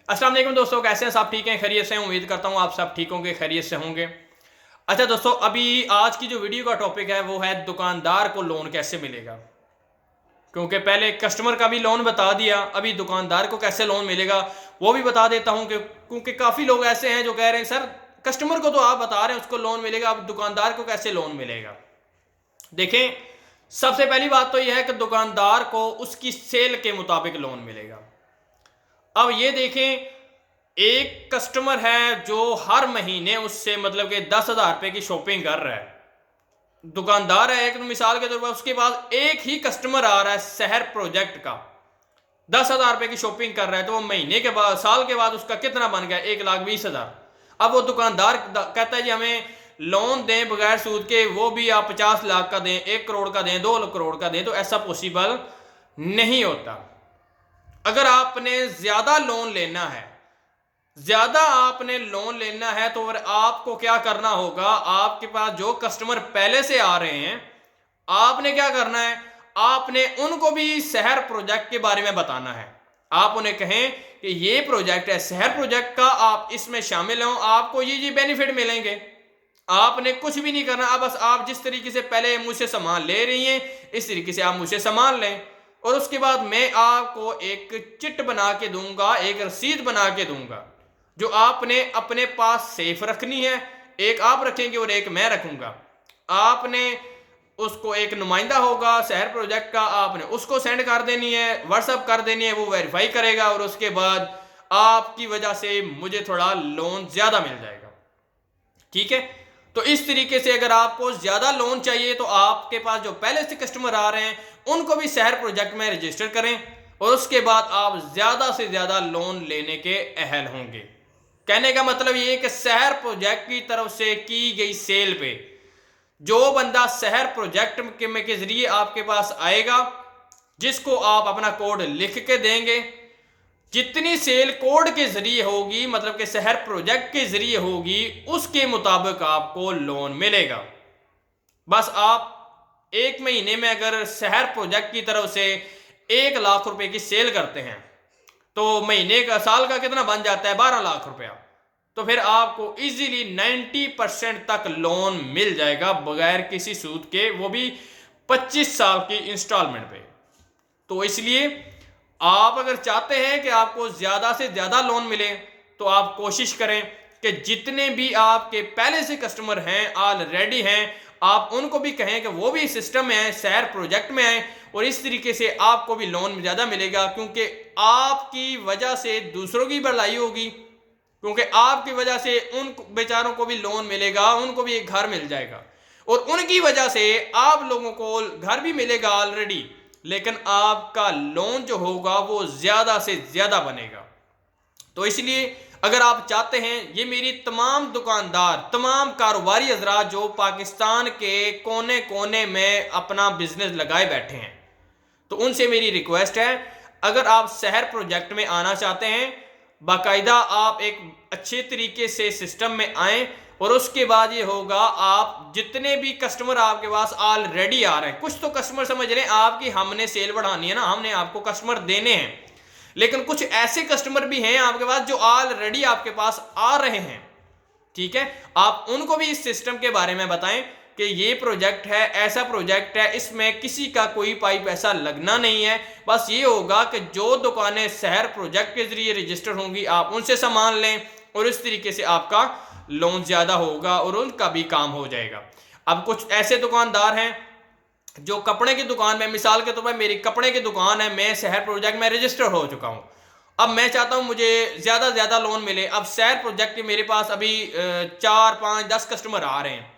अस्सलाम वालेकुम दोस्तों, कैसे हैं सब? ठीक हैं, खैरियत से? उम्मीद करता हूँ आप सब ठीक होंगे, खैरियत से होंगे। अच्छा दोस्तों, अभी आज की जो वीडियो का टॉपिक है वो है दुकानदार को लोन कैसे मिलेगा। क्योंकि पहले कस्टमर का भी लोन बता दिया, अभी दुकानदार को कैसे लोन मिलेगा वो भी बता देता हूँ। क्योंकि काफ़ी लोग ऐसे हैं जो कह रहे हैं सर कस्टमर को तो आप बता रहे हैं उसको लोन मिलेगा, अब दुकानदार को कैसे लोन मिलेगा। देखें, सबसे पहली बात तो यह है कि दुकानदार को उसकी सेल के मुताबिक लोन मिलेगा। अब ये देखें, एक कस्टमर है जो हर महीने उससे मतलब कि 10,000 रुपए की शॉपिंग कर रहा है। दुकानदार है एक, मिसाल के तौर पर उसके पास एक ही कस्टमर आ रहा है शहर प्रोजेक्ट का, 10,000 रुपए की शॉपिंग कर रहा है, तो वो महीने के बाद साल के बाद उसका कितना बन गया? 1,20,000। अब वो दुकानदार कहता है जी हमें लोन दें बगैर सूद के, वो भी आप 50 लाख का दें, 1 करोड़ का दें, 2 करोड़ का दें, तो ऐसा पॉसिबल नहीं होता। अगर आपने ज्यादा लोन लेना है, ज्यादा आपने लोन लेना है तो आपको क्या करना होगा? आपके पास जो कस्टमर पहले से आ रहे हैं, आपने क्या करना है? आपने उनको भी शहर प्रोजेक्ट के बारे में बताना है। आप उन्हें कहें कि ये प्रोजेक्ट है शहर प्रोजेक्ट का, आप इसमें शामिल हो, आपको ये बेनिफिट मिलेंगे। आपने कुछ भी नहीं करना, अब बस आप जिस तरीके से पहले मुझसे सामान ले रही हैं इस तरीके से आप मुझसे सामान लें, और उसके बाद मैं आपको एक चिट बना के दूंगा, एक रसीद बना के दूंगा जो आपने अपने पास सेफ रखनी है। एक आप रखेंगे और एक मैं रखूंगा। आपने उसको, एक नुमाइंदा होगा शहर प्रोजेक्ट का, आपने उसको सेंड कर देनी है, व्हाट्सएप कर देनी है, वो वेरीफाई करेगा और उसके बाद आपकी वजह से मुझे थोड़ा लोन ज्यादा मिल जाएगा। ठीक है, तो इस तरीके से अगर आपको ज्यादा लोन चाहिए तो आपके पास जो पहले से कस्टमर आ रहे हैं उनको भी शहर प्रोजेक्ट में रजिस्टर करें और उसके बाद आप ज्यादा से ज्यादा लोन लेने के अहल होंगे। कहने का मतलब ये कि शहर प्रोजेक्ट की तरफ से की गई सेल पे जो बंदा शहर प्रोजेक्ट के जरिए आपके पास आएगा, जिसको आप अपना कोड लिख के देंगे, जितनी सेल कोड के जरिए होगी, मतलब कि शहर प्रोजेक्ट के जरिए होगी, उसके मुताबिक आपको लोन मिलेगा। बस आप एक महीने में अगर शहर प्रोजेक्ट की तरफ से 1 लाख रुपए की सेल करते हैं तो महीने का, साल का कितना बन जाता है? 12 लाख रुपया। तो फिर आपको इजीली 90% तक लोन मिल जाएगा बगैर किसी सूद के, वो भी 25 साल की इंस्टॉलमेंट पे। तो इसलिए आप अगर चाहते हैं कि आपको ज्यादा से ज्यादा लोन मिले तो आप कोशिश करें कि जितने भी आपके पहले से कस्टमर हैं, ऑलरेडी हैं, आप उनको भी कहें कि वो भी सिस्टम में आए, शहर प्रोजेक्ट में आए, और इस तरीके से आपको भी लोन ज्यादा मिलेगा। क्योंकि आपकी वजह से दूसरों की भलाई होगी, क्योंकि आपकी वजह से उन बेचारों को भी लोन मिलेगा, उनको भी एक घर मिल जाएगा, और उनकी वजह से आप लोगों को घर भी मिलेगा ऑलरेडी, लेकिन आपका लोन जो होगा वो ज्यादा से ज्यादा बनेगा। तो इसलिए अगर आप चाहते हैं, ये मेरी तमाम दुकानदार, तमाम कारोबारी हजरात जो पाकिस्तान के कोने कोने में अपना बिजनेस लगाए बैठे हैं, तो उनसे मेरी रिक्वेस्ट है, अगर आप शहर प्रोजेक्ट में आना चाहते हैं, बाकायदा आप एक अच्छे तरीके से सिस्टम में आएं, और उसके बाद ये होगा, आप जितने भी कस्टमर आपके पास ऑलरेडी आ रहे हैं, कुछ तो कस्टमर समझ रहे हैं आपकी हमने सेल बढ़ानी है ना, हमने आपको कस्टमर देने हैं, लेकिन कुछ ऐसे कस्टमर भी हैं आपके पास जो ऑलरेडी आपके पास आ रहे हैं। ठीक है, आप उनको भी इस सिस्टम के बारे में बताएं कि ये प्रोजेक्ट है, ऐसा प्रोजेक्ट है, इसमें किसी का कोई पाइप ऐसा लगना नहीं है। बस ये होगा कि जो दुकानें शहर प्रोजेक्ट के जरिए रजिस्टर होंगी आप उनसे सामान लें, और इस तरीके से आपका लोन ज्यादा होगा और उनका भी काम हो जाएगा। अब कुछ ऐसे दुकानदार हैं जो कपड़े की दुकान में, मिसाल के तौर पर मेरी कपड़े की दुकान है, मैं शहर प्रोजेक्ट में रजिस्टर हो चुका हूं, अब मैं चाहता हूं मुझे ज्यादा ज्यादा लोन मिले। अब शहर प्रोजेक्ट के मेरे पास अभी 4, 5, 10 कस्टमर आ रहे हैं,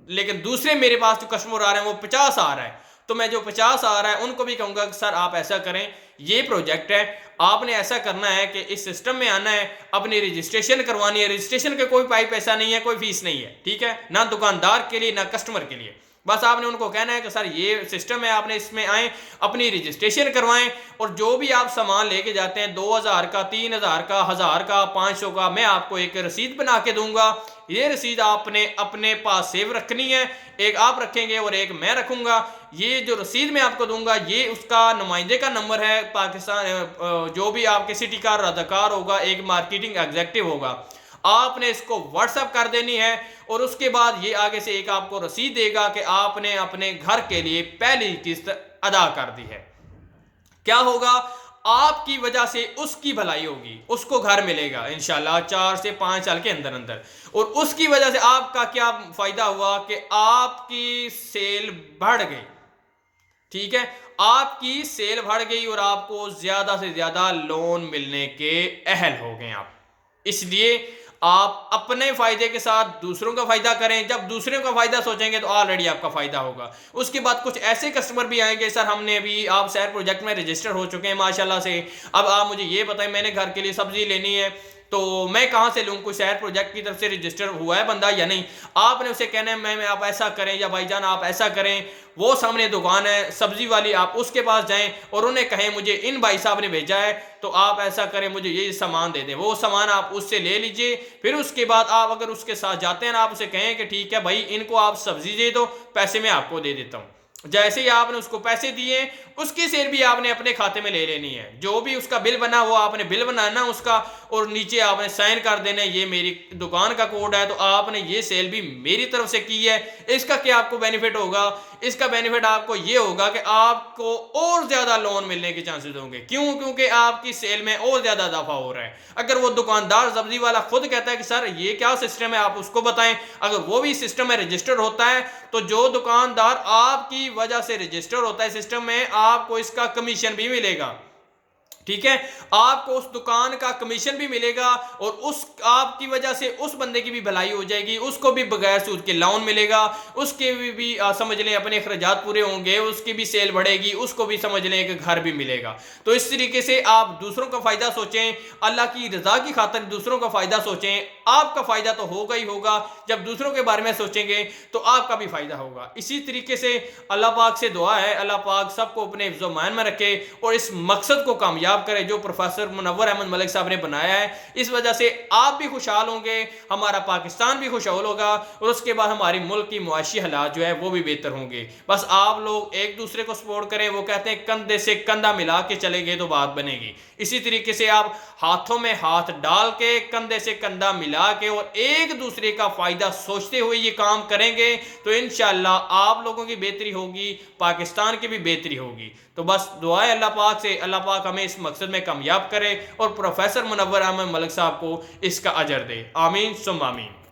लेकिन दूसरे मेरे पास जो कस्टमर आ रहे हैं वो 50 आ रहा है, तो मैं जो 50 आ रहा है उनको भी कहूंगा कि सर आप ऐसा करें, ये प्रोजेक्ट है, आपने ऐसा करना है कि इस सिस्टम में आना है, अपनी रजिस्ट्रेशन करवानी है। रजिस्ट्रेशन का कोई पाइप ऐसा नहीं है, कोई फीस नहीं है, ठीक है, ना दुकानदार के लिए ना कस्टमर के लिए। बस आपने उनको कहना है कि सर ये सिस्टम है, आपने इसमें आए, अपनी रजिस्ट्रेशन करवाएं, और जो भी आप सामान लेके जाते हैं 2000 का, 3000 का, 1000 का, 500 का, मैं आपको एक रसीद बना के दूंगा। ये रसीद आपने अपने पास सेव रखनी है, एक आप रखेंगे और एक मैं रखूंगा। ये जो रसीद मैं आपको दूंगा ये उसका नुमाइंदे का नंबर है पाकिस्तान, जो भी आपके सिटी का रज़ाकार होगा, एक मार्केटिंग एग्जीक्यूटिव होगा, आपने इसको व्हाट्सएप कर देनी है, और उसके बाद ये आगे से एक आपको रसीद देगा कि आपने अपने घर के लिए पहली किस्त अदा कर दी है। क्या होगा, आपकी वजह से उसकी भलाई होगी, उसको घर मिलेगा इंशाल्लाह 4 से 5 साल के अंदर अंदर, और उसकी वजह से आपका क्या फायदा हुआ कि आपकी सेल बढ़ गई। ठीक है, आपकी सेल बढ़ गई और आपको ज्यादा से ज्यादा लोन मिलने के अहल हो गए आप। इसलिए आप अपने फायदे के साथ दूसरों का फायदा करें। जब दूसरों का फायदा सोचेंगे तो ऑलरेडी आपका फायदा होगा। उसके बाद कुछ ऐसे कस्टमर भी आएंगे, सर हमने अभी आप शहर प्रोजेक्ट में रजिस्टर हो चुके हैं माशाल्लाह से, अब आप मुझे ये बताएं मैंने घर के लिए सब्जी लेनी है तो मैं कहां से लूं, कोई शहर प्रोजेक्ट की तरफ से रजिस्टर हुआ है बंदा या नहीं। आपने उसे कहना है मैं आप ऐसा करें, या भाईजान आप ऐसा करें, वो सामने दुकान है सब्जी वाली, आप उसके पास जाएं और उन्हें कहें मुझे इन भाई साहब ने भेजा है तो आप ऐसा करें, मुझे ये सामान दे दें। वो सामान आप उससे ले लीजिए। फिर उसके बाद आप अगर उसके साथ जाते हैं ना, आप उसे कहें कि ठीक है भाई इनको आप सब्जी दे दो, पैसे मैं आपको दे देता हूँ। जैसे ही आपने उसको पैसे दिए, उसकी सेल भी आपने अपने खाते में ले लेनी है। जो भी उसका बिल बना वो आपने बिल बनाना उसका, और नीचे आपने साइन कर देना ये मेरी दुकान का कोड है, तो आपने ये सेल भी मेरी तरफ से की है। इसका क्या आपको बेनिफिट होगा, इसका बेनिफिट आपको ये होगा कि आपको और ज्यादा लोन मिलने के चांसेस होंगे। क्यों? क्योंकि आपकी सेल में और ज्यादा इजाफा हो रहा है। अगर वो दुकानदार सब्जी वाला खुद कहता है कि सर ये क्या सिस्टम है, आप उसको बताएं, अगर वो भी सिस्टम में रजिस्टर होता है तो जो दुकानदार आपकी वजह से रजिस्टर होता है सिस्टम में, आपको इसका कमीशन भी मिलेगा। ठीक है, आपको उस दुकान का कमीशन भी मिलेगा, और उस आपकी वजह से उस बंदे की भी भलाई हो जाएगी, उसको भी बगैर सूद के लोन मिलेगा, उसके भी समझ लें अपने अखराजात पूरे होंगे, उसकी भी सेल बढ़ेगी, उसको भी समझ लें कि घर भी मिलेगा। तो इस तरीके से आप दूसरों का फायदा सोचें, अल्लाह की रजा की खातिर दूसरों का फायदा सोचें। आपका फायदा तो होगा ही होगा, जब दूसरों के बारे में सोचेंगे तो आपका भी फायदा होगा। इसी तरीके से अल्लाह पाक से दुआ है, अल्लाह पाक सबको अपने हिफ्ज़ व मान में रखे और इस मकसद को कामयाब करे जो प्रोफेसर मुनव्वर अहमद मलिक साहब ने बनाया है। इस वजह से आप भी खुशहाल होंगे, हमारा पाकिस्तान भी खुशहाल होगा, और उसके बाद हमारे मुल्क की मुआशी हालात जो है वो भी बेहतर होंगे। बस आप लोग एक दूसरे को सपोर्ट करें। वो कहते हैं कंधे से कंधा मिला के चलेंगे तो बात बनेगी। इसी तरीके से आप हाथों में हाथ डाल के, कंधे से कंधा मिला के और एक दूसरे का फायदा सोचते हुए ये काम करेंगे तो इंशाअल्लाह आप लोगों की बेहतरी होगी, पाकिस्तान की भी बेहतरी होगी। तो बस दुआ है अल्लाह पाक से, अल्लाह पाक हमें इस मकसद में कामयाब करे और प्रोफेसर मुनव्वर अहमद मलिक साहब को इसका अजर दे। आमीन सुम्मा आमीन।